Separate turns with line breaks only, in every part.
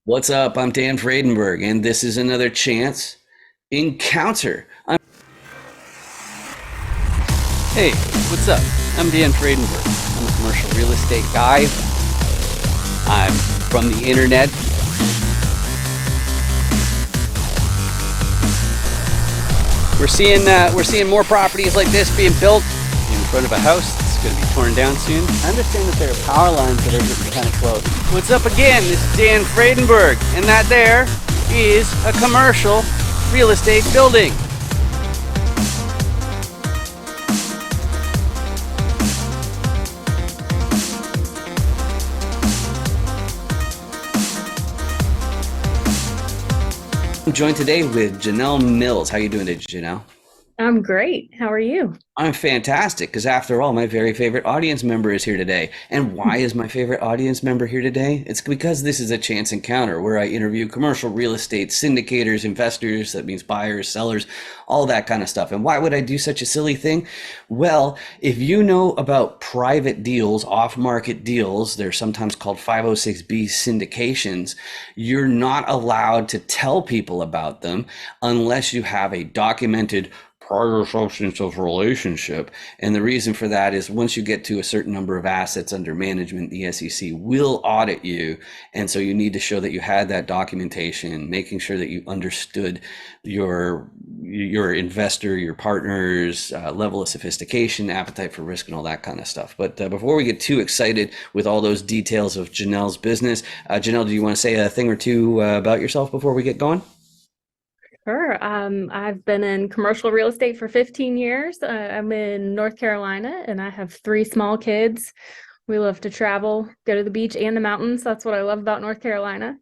What's up? I'm Dan Fredenberg, and this is another chance encounter.
Hey, what's up? I'm Dan Fredenberg. I'm a commercial real estate guy. I'm from the internet. We're seeing more properties like this being built in front of a house that's going to be torn down soon. I understand that there are power lines that are getting kind of close. What's up again? This is Dan Fredenberg, and that there is a commercial real estate building.
I'm joined today with Jennel Mills. How you doing today, Jennel?
I'm great. How are you?
I'm fantastic because, after all, my very favorite audience member is here today. And why is my favorite audience member here today? It's because this is a chance encounter where I interview commercial real estate syndicators, investors, that means buyers, sellers, all that kind of stuff. And why would I do such a silly thing? Well, if you know about private deals, off-market deals, they're sometimes called 506B syndications, you're not allowed to tell people about them unless you have a documented prior substance of relationship. And the reason for that is once you get to a certain number of assets under management, the SEC will audit you. And so you need to show that you had that documentation, making sure that you understood your investor, your partner's level of sophistication, appetite for risk, and all that kind of stuff. But before we get too excited with all those details of Jennel's business, Jennel, do you want to say a thing or two about yourself before we get going?
Sure. I've been in commercial real estate for 15 years. I'm in North Carolina and I have three small kids. We love to travel, go to the beach and the mountains. That's what I love about North Carolina.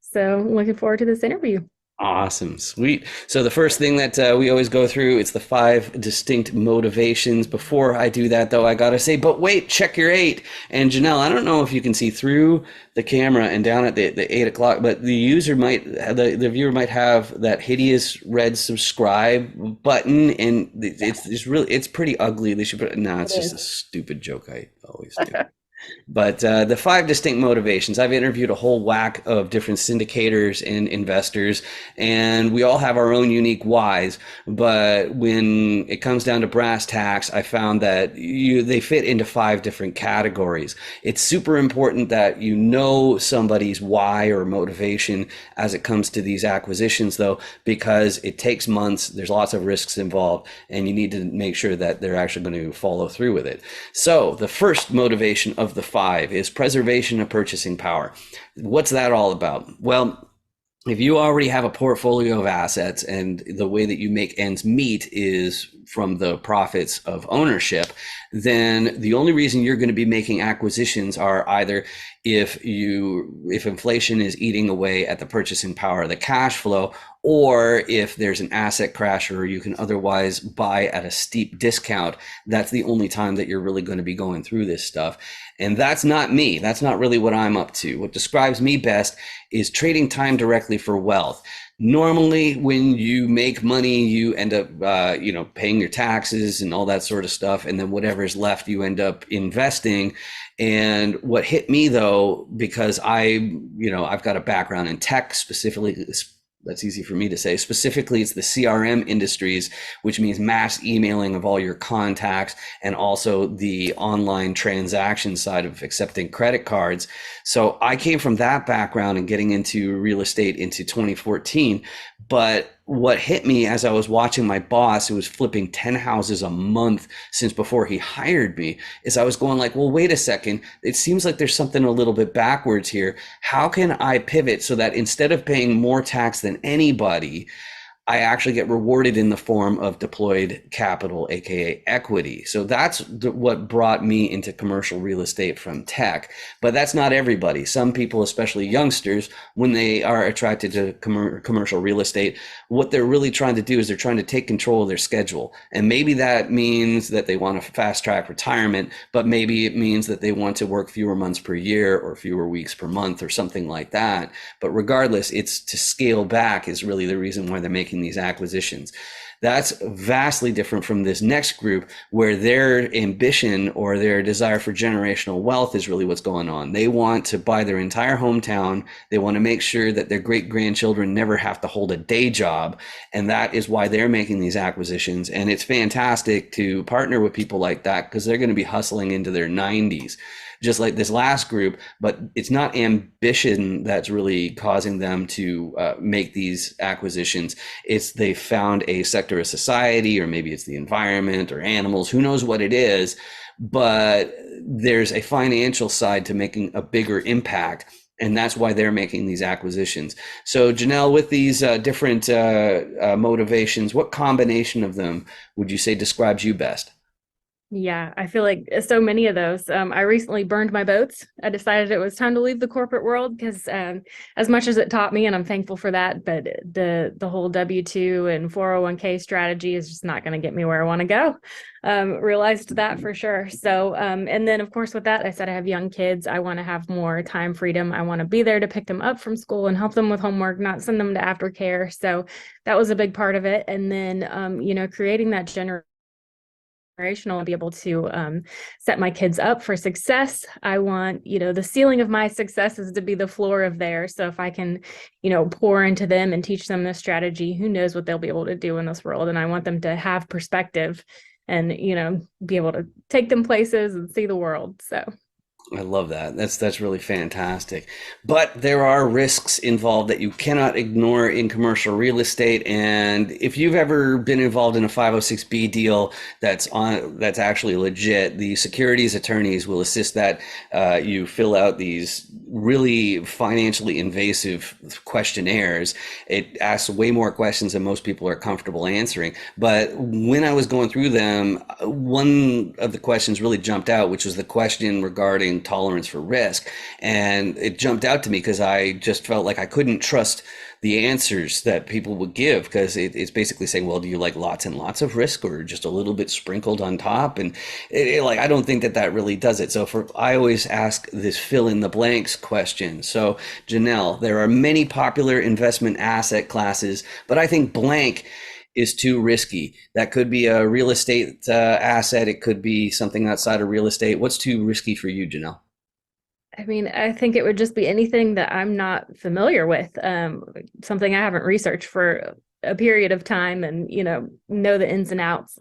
So looking forward to this interview.
Awesome, sweet. So the first thing that we always go through, it's the five distinct motivations. Before I do that, though, I gotta say, but wait, check your eight. And Jennel, I don't know if you can see through the camera and down at the 8 o'clock, but the viewer might have that hideous red subscribe button, and it's pretty ugly. They should put no, it's just a
It
stupid joke I always
is.
do. But the five distinct motivations, I've interviewed a whole whack of different syndicators and investors, and we all have our own unique whys. But when it comes down to brass tacks, I found that they fit into five different categories. It's super important that you know somebody's why or motivation as it comes to these acquisitions, though, because it takes months, there's lots of risks involved, and you need to make sure that they're actually going to follow through with it. So the first motivation of the five is preservation of purchasing power. What's that all about? Well, if you already have a portfolio of assets and the way that you make ends meet is from the profits of ownership, then the only reason you're going to be making acquisitions are either if inflation is eating away at the purchasing power of the cash flow, or if there's an asset crash or you can otherwise buy at a steep discount. That's the only time that you're really going to be going through this stuff. And that's not me. That's not really what I'm up to. What describes me best is trading time directly for wealth. Normally, when you make money, you end up, paying your taxes and all that sort of stuff, and then whatever's left, you end up investing. And what hit me, though, because I've got a background in tech specifically. That's easy for me to say. Specifically, it's the CRM industries, which means mass emailing of all your contacts and also the online transaction side of accepting credit cards. So I came from that background and getting into real estate into 2014. But what hit me as I was watching my boss, who was flipping 10 houses a month since before he hired me, is I was going like, well, wait a second. It seems like there's something a little bit backwards here. How can I pivot so that instead of paying more tax than anybody, I actually get rewarded in the form of deployed capital, aka equity. So that's what brought me into commercial real estate from tech. But that's not everybody. Some people, especially youngsters, when they are attracted to commercial real estate, what they're really trying to do is they're trying to take control of their schedule. And maybe that means that they want to fast track retirement, but maybe it means that they want to work fewer months per year or fewer weeks per month or something like that. But regardless, it's to scale back is really the reason why they're making these acquisitions. That's vastly different from this next group where their ambition or their desire for generational wealth is really what's going on. They want to buy their entire hometown. They want to make sure that their great grandchildren never have to hold a day job. And that is why they're making these acquisitions. And it's fantastic to partner with people like that because they're going to be hustling into their 90s, just like this last group. But it's not ambition that's really causing them to make these acquisitions. It's they found a sector of society, or maybe it's the environment or animals, who knows what it is, but there's a financial side to making a bigger impact. And that's why they're making these acquisitions. So Jennel, with these different motivations, what combination of them would you say describes you best?
Yeah, I feel like so many of those. I recently burned my boats. I decided it was time to leave the corporate world because as much as it taught me, and I'm thankful for that, but the whole W-2 and 401k strategy is just not going to get me where I want to go. Realized that for sure. So, and then of course with that, I said I have young kids. I want to have more time freedom. I want to be there to pick them up from school and help them with homework, not send them to aftercare. So that was a big part of it. And then, creating that generational, be able to set my kids up for success. I want, the ceiling of my success is to be the floor of theirs. So if I can, pour into them and teach them this strategy, who knows what they'll be able to do in this world. And I want them to have perspective and, be able to take them places and see the world. So
I love that. That's really fantastic. But there are risks involved that you cannot ignore in commercial real estate. And if you've ever been involved in a 506B deal that's actually legit, the securities attorneys will assist that you fill out these really financially invasive questionnaires. It asks way more questions than most people are comfortable answering. But when I was going through them, one of the questions really jumped out, which was the question regarding tolerance for risk. And it jumped out to me because I just felt like I couldn't trust the answers that people would give, because it's basically saying, well, do you like lots and lots of risk or just a little bit sprinkled on top? And I don't think that really does it. So I always ask this fill in the blanks question. So Jennel, there are many popular investment asset classes, but I think blank is too risky. That could be a real estate asset. It could be something outside of real estate. What's too risky for you, Jennel?
I mean, I think it would just be anything that I'm not familiar with, something I haven't researched for a period of time and, know the ins and outs.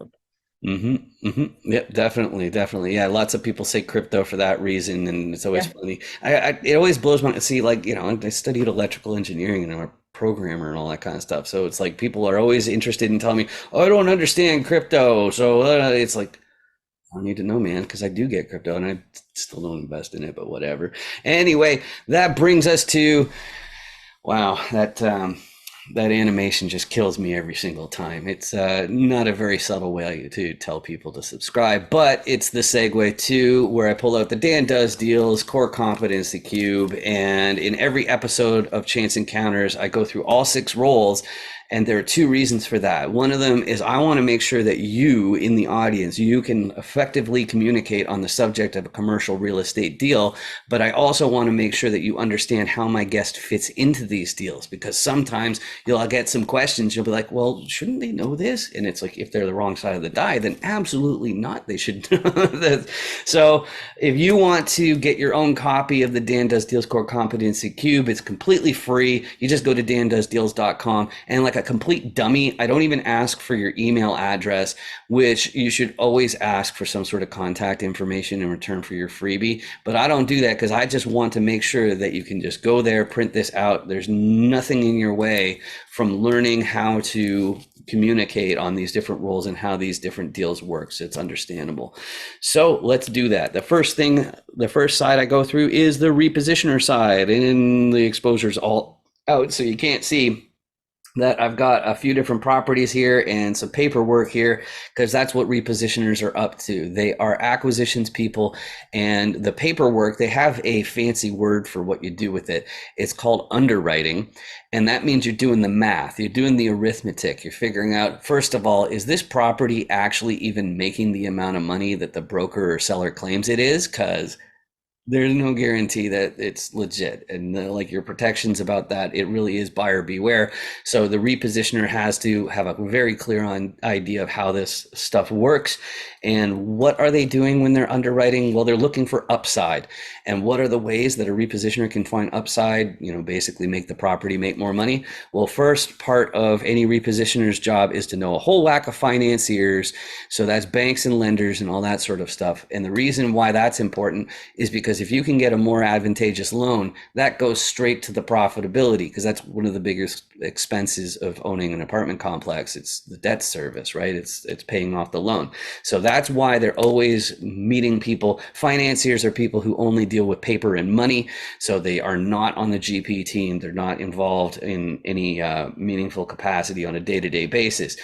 Yep, definitely. Yeah, lots of people say crypto for that reason, and it's always funny. It always blows my see, I studied electrical engineering and I'm a programmer and all that kind of stuff. So it's like people are always interested in telling me, "Oh, I don't understand crypto." So it's like, I don't need to know, man, because I do get crypto and I still don't invest in it, but whatever. Anyway, that brings us to, wow, that animation just kills me every single time. It's not a very subtle way to tell people to subscribe, but it's the segue to where I pull out the Dan Does Deals Core Competency Cube. And in every episode of Chance Encounters, I go through all 6 roles. And there are 2 reasons for that. One of them is I want to make sure that you in the audience, you can effectively communicate on the subject of a commercial real estate deal. But I also want to make sure that you understand how my guest fits into these deals, because sometimes you'll get some questions. You'll be like, well, shouldn't they know this? And it's like, if they're the wrong side of the die, then absolutely not. They should know that. So if you want to get your own copy of the Dan Does Deals Core Competency Cube, it's completely free. You just go to dandoesdeals.com, and like a complete dummy, I don't even ask for your email address, which you should always ask for some sort of contact information in return for your freebie. But I don't do that because I just want to make sure that you can just go there, print this out. There's nothing in your way from learning how to communicate on these different roles and how these different deals work. So it's understandable. So let's do that. The first side I go through is the repositioner side, and the exposure's all out so you can't see that I've got a few different properties here and some paperwork here, because that's what repositioners are up to. They are acquisitions people, and the paperwork, they have a fancy word for what you do with it. It's called underwriting. And that means you're doing the math, you're doing the arithmetic, you're figuring out, first of all, is this property actually even making the amount of money that the broker or seller claims it is? Because There's no guarantee that it's legit, and like your protections about that, it really is buyer beware. So the repositioner has to have a very clear on idea of how this stuff works, and what are they doing when they're underwriting. Well, they're looking for upside, and what are the ways that a repositioner can find upside, basically make the property make more money. Well, first part of any repositioner's job is to know a whole whack of financiers, so that's banks and lenders and all that sort of stuff. And the reason why that's important is because if you can get a more advantageous loan, that goes straight to the profitability, because that's one of the biggest expenses of owning an apartment complex. It's the debt service, right? It's paying off the loan. So that's why they're always meeting people. Financiers are people who only deal with paper and money, so they are not on the GP team. They're not involved in any meaningful capacity on a day-to-day basis.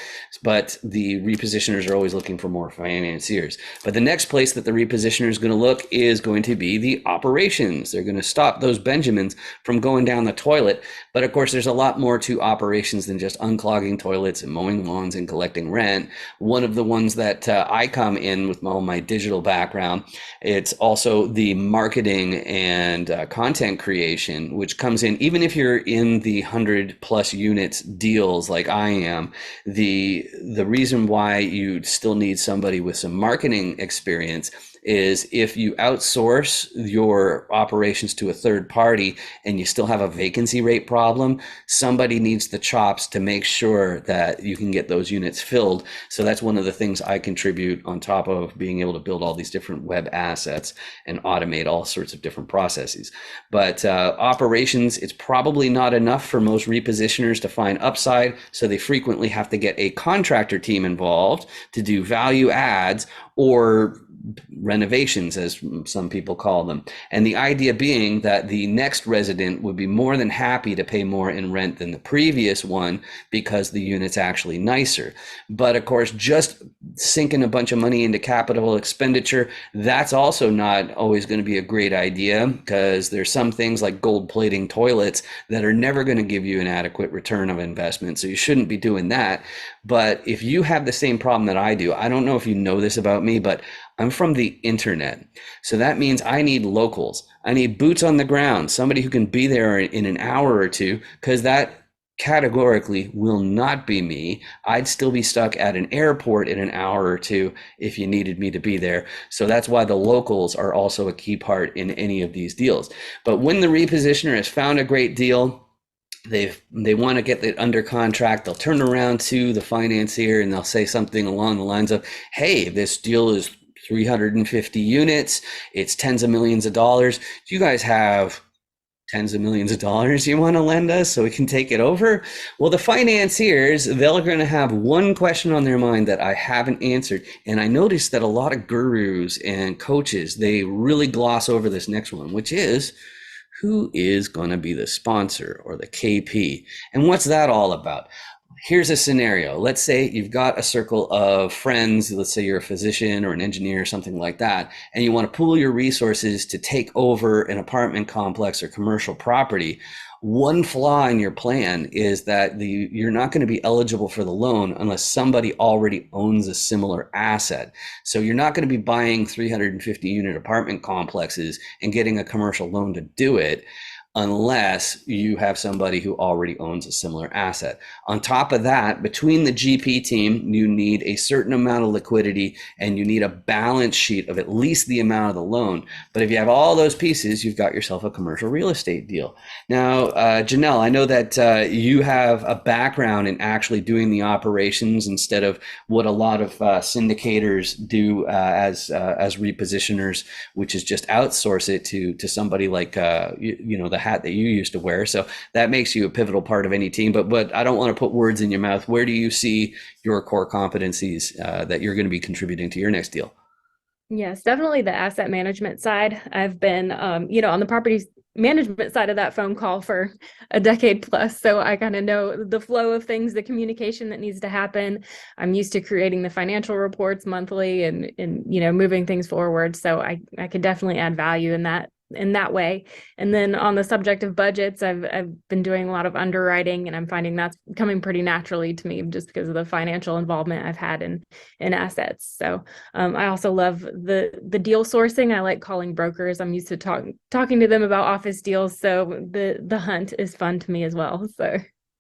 But the repositioners are always looking for more financiers. But the next place that the repositioner is going to look is going to be the operations. They're going to stop those Benjamins from going down the toilet. But of course, there's a lot more to operations than just unclogging toilets and mowing lawns and collecting rent. One of the ones that I come in with all my digital background, it's also the marketing and content creation, which comes in, even if you're in the 100+ units deals like I am, the reason why you still need somebody with some marketing experience is if you outsource your operations to a third party and you still have a vacancy rate problem, somebody needs the chops to make sure that you can get those units filled. So that's one of the things I contribute, on top of being able to build all these different web assets and automate all sorts of different processes. But operations, it's probably not enough for most repositioners to find upside, so they frequently have to get a contractor team involved to do value adds, or renovations, as some people call them. And the idea being that the next resident would be more than happy to pay more in rent than the previous one because the unit's actually nicer. But of course, just sinking a bunch of money into capital expenditure, that's also not always going to be a great idea, because there's some things like gold plating toilets that are never going to give you an adequate return of investment. So you shouldn't be doing that. But if you have the same problem that I do, I don't know if you know this about me, but I'm from the internet. So that means I need locals. I need boots on the ground, somebody who can be there in an hour or two, because that categorically will not be me. I'd still be stuck at an airport in an hour or two if you needed me to be there. So that's why the locals are also a key part in any of these deals. But when the repositioner has found a great deal, they want to get it under contract, they'll turn around to the financier and they'll say something along the lines of, hey, this deal is 350 units, it's tens of millions of dollars. Do you guys have tens of millions of dollars you want to lend us so we can take it over? Well, the financiers, they're going to have one question on their mind that I haven't answered. And I noticed that a lot of gurus and coaches, they really gloss over this next one, which is, who is going to be the sponsor or the KP? And what's that all about? Here's a scenario. Let's say you've got a circle of friends. Let's say you're a physician or an engineer or something like that, and you want to pool your resources to take over an apartment complex or commercial property. One flaw in your plan is that you're not going to be eligible for the loan unless somebody already owns a similar asset. So you're not going to be buying 350 unit apartment complexes and getting a commercial loan to do it unless you have somebody who already owns a similar asset. On top of that, between the GP team, you need a certain amount of liquidity and you need a balance sheet of at least the amount of the loan. But if you have all those pieces, you've got yourself a commercial real estate deal. Now, Jennel, I know that you have a background in actually doing the operations instead of what a lot of syndicators do as repositioners, which is just outsource it to somebody like the hat that you used to wear. So that makes you a pivotal part of any team. But I don't want to put words in your mouth. Where do you see your core competencies that you're going to be contributing to your next deal?
Yes, definitely the asset management side. I've been, on the property management side of that phone call for a decade plus. So I kind of know the flow of things, the communication that needs to happen. I'm used to creating the financial reports monthly and moving things forward. So I could definitely add value in that in that way. And then on the subject of budgets, I've been doing a lot of underwriting, and I'm finding that's coming pretty naturally to me just because of the financial involvement I've had in assets. So I also love the deal sourcing. I like calling brokers. I'm used to talking to them about office deals, so the hunt is fun to me as well. So.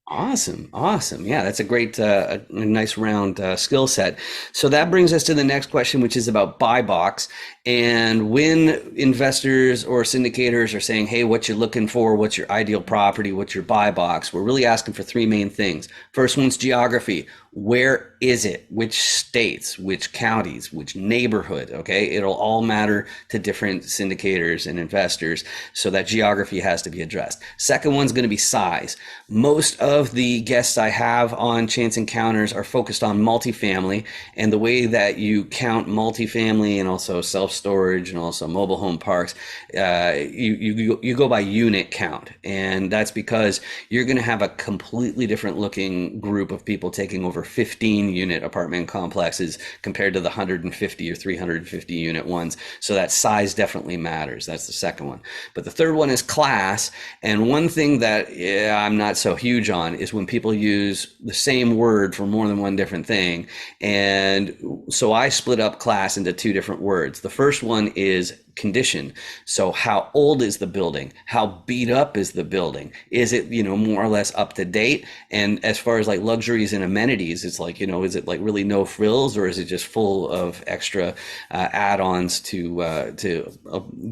Awesome, awesome. Yeah, that's a great, a nice round skill set. So that brings us to the next question, which is about buy box. And when investors or syndicators are saying, "Hey, what you're looking for? What's your ideal property? What's your buy box?" We're really asking for three main things. First one's geography. Where is it? Which states? Which counties? Which neighborhood? Okay, it'll all matter to different syndicators and investors. So that geography has to be addressed. Second one's going to be size. Most of the guests I have on Chance Encounters are focused on multifamily, and the way that you count multifamily and also self-storage and also mobile home parks, you go by unit count, and that's because you're going to have a completely different looking group of people taking over 15 unit apartment complexes compared to the 150 or 350 unit ones. So that size definitely matters. That's the second one. But the third one is class. And one thing that I'm not so huge on is when people use the same word for more than one different thing. And so I split up class into two different words. The first one is condition. So how old is the building? How beat up is the building? Is it, more or less up to date? And as far as like luxuries and amenities, it's like, is it like really no frills, or is it just full of extra add-ons to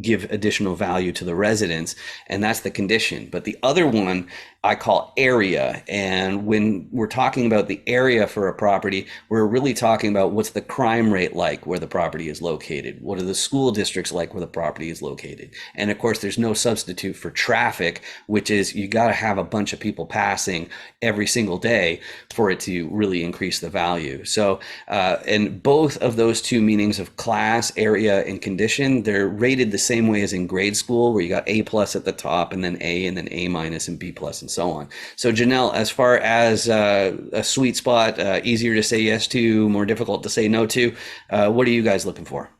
give additional value to the residents? And that's the condition. But the other one I call area. And when we're talking about the area for a property, we're really talking about what's the crime rate like where the property is located? What are the school districts like where the property is located? And of course, there's no substitute for traffic, which is you got to have a bunch of people passing every single day for it to really increase the value. So, and both of those two meanings of class, area, and condition, they're rated the same way as in grade school, where you got A plus at the top, and then A minus, and B plus, and so on. So Jennel, as far as a sweet spot, easier to say yes to, more difficult to say no to, what are you guys looking for?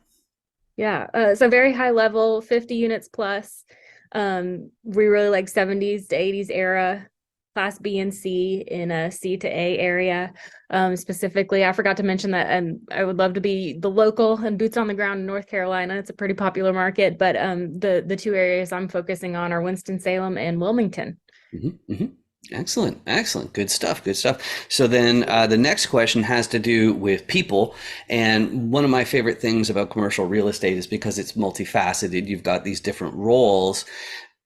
Yeah, so very high level, 50 units plus. We really like 70s to 80s era, class B and C in a C to A area. Specifically, I forgot to mention that I would love to be the local and boots on the ground in North Carolina. It's a pretty popular market, but the two areas I'm focusing on are Winston-Salem and Wilmington.
Mm-hmm, mm-hmm. Excellent, excellent. Good stuff, good stuff. So then the next question has to do with people. And one of my favorite things about commercial real estate is because it's multifaceted. You've got these different roles.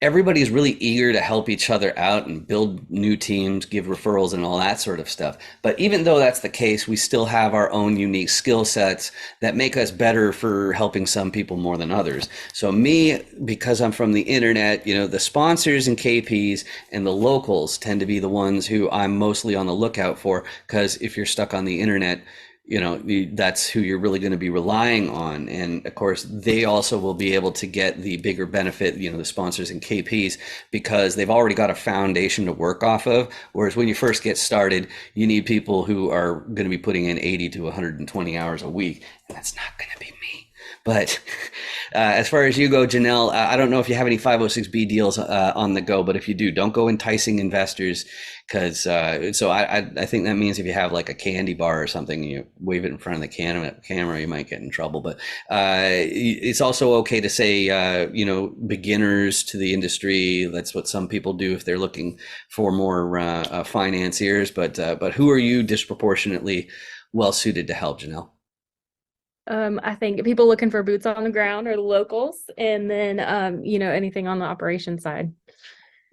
Everybody's really eager to help each other out and build new teams, give referrals and all that sort of stuff. But even though that's the case, we still have our own unique skill sets that make us better for helping some people more than others. So me, because I'm from the internet, the sponsors and KPs and the locals tend to be the ones who I'm mostly on the lookout for, because if you're stuck on the internet, that's who you're really going to be relying on. And of course, they also will be able to get the bigger benefit, the sponsors and KPs, because they've already got a foundation to work off of. Whereas when you first get started, you need people who are going to be putting in 80 to 120 hours a week. And that's not going to be me. But as far as you go, Jennel, I don't know if you have any 506B deals on the go, but if you do, don't go enticing investors, because I think that means if you have like a candy bar or something and you wave it in front of the camera, you might get in trouble. But it's also okay to say, beginners to the industry. That's what some people do if they're looking for more financiers. But who are you disproportionately well suited to help, Jennel?
I think people looking for boots on the ground are the locals, and then anything on the operation side.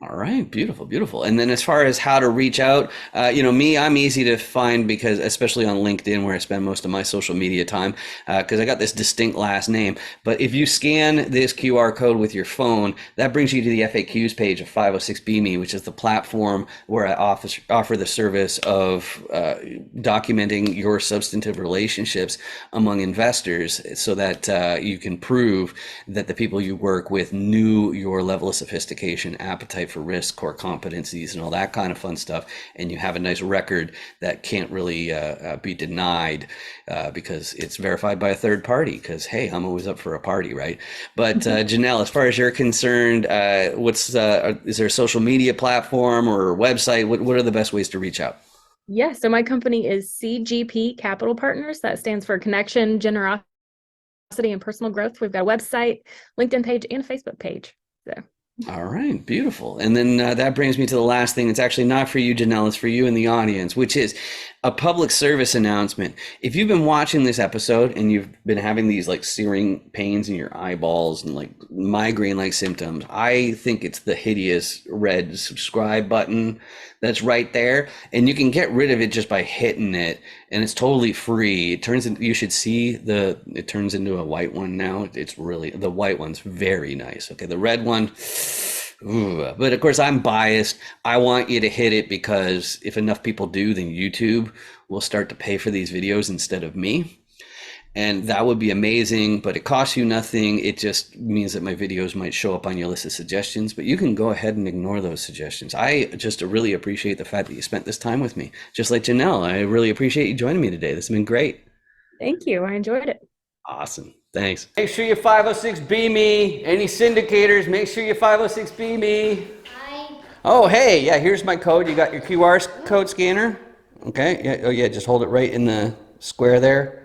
All right, beautiful, beautiful. And then as far as how to reach out, me, I'm easy to find because, especially on LinkedIn, where I spend most of my social media time, because I got this distinct last name. But if you scan this QR code with your phone, that brings you to the FAQs page of 506B Me, which is the platform where I offer the service of documenting your substantive relationships among investors, so that you can prove that the people you work with knew your level of sophistication, appetite appetite for risk, core competencies, and all that kind of fun stuff, and you have a nice record that can't really be denied because it's verified by a third party. Because hey, I'm always up for a party, right? But Jennel, as far as you're concerned, is there a social media platform or website? What are the best ways to reach out?
Yeah, so my company is CGP Capital Partners. That stands for Connection, Generosity, and Personal Growth. We've got a website, LinkedIn page, and a Facebook page. So.
All right, beautiful. And then that brings me to the last thing. It's actually not for you, Jennel, it's for you in the audience, which is a public service announcement. If you've been watching this episode and you've been having these like searing pains in your eyeballs and like migraine-like symptoms, I think it's the hideous red subscribe button that's right there. And you can get rid of it just by hitting it, and it's totally free. You should see it turns into a white one now. It's really, the white one's very nice. Okay, the red one, ooh. But of course I'm biased. I want you to hit it because if enough people do, then YouTube will start to pay for these videos instead of me. And that would be amazing, but it costs you nothing. It just means that my videos might show up on your list of suggestions, but you can go ahead and ignore those suggestions. I just really appreciate the fact that you spent this time with me. Just like Jennel, I really appreciate you joining me today. This has been great.
Thank you. I enjoyed it.
Awesome. Thanks.
Make sure you 506B me. Any syndicators, make sure you 506B me.
Hi.
Oh, hey, yeah, here's my code. You got your QR code scanner? Okay, yeah, oh yeah, just hold it right in the square there.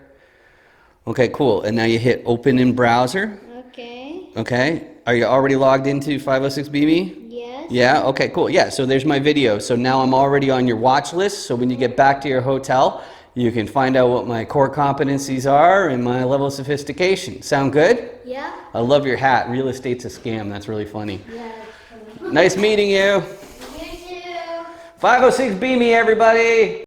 Okay, cool. And now you hit open in browser.
Okay.
Okay. Are you already logged into 506BME?
Yes.
Yeah, okay, cool. Yeah, so there's my video. So now I'm already on your watch list. So when you get back to your hotel, you can find out what my core competencies are and my level of sophistication. Sound good?
Yeah.
I love your hat. Real estate's a scam. That's really funny.
Yeah.
Nice meeting you.
You too.
506BME, everybody.